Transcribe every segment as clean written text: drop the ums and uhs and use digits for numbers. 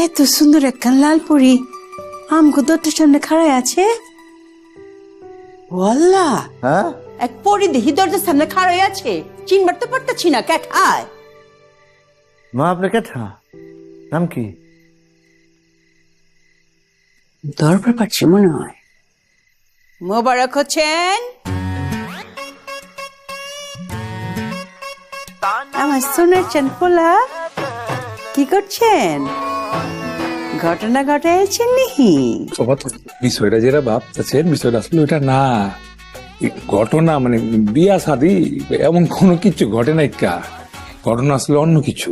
এত সুন্দর একখান লাল পরি আমগো দরজার সামনে খাড়ায় আছে। ওয়াল্লা, হ্যাঁ এক পরি দেহি দরজার সামনে খাড়ায় আছে, চিনবার তো পারতেছি না কেঠায়। মা আপনার কেঠা নাম কি? দরবার পাচ্ছি মনে হয়। মোবারক হচ্ছেন আমার সোনার চান পোলা, কি করছেন? ঘটনা ঘটাইছেন নিহি? বিষয়টা যেটা ভাবতেছেন বিষয়টা আসলে ওটা না, এই ঘটনা মানে বিয়া শাদি এমন কোনো কিছু ঘটে নাই। ঘটনা আসলে অন্য কিছু।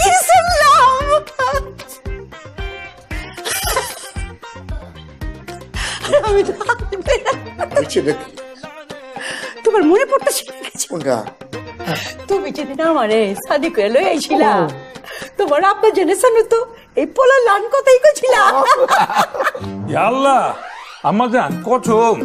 কি শুনলাম? আমি তো তোমার মনে পড়তেছে তুমি যেদিন আমারে শাদি করে লই আইছিলা, তোমার আব্বা জেনেছেন তো এই পোলা লান কথাই কইছিলা। আল্লাহ আমার জান কঠম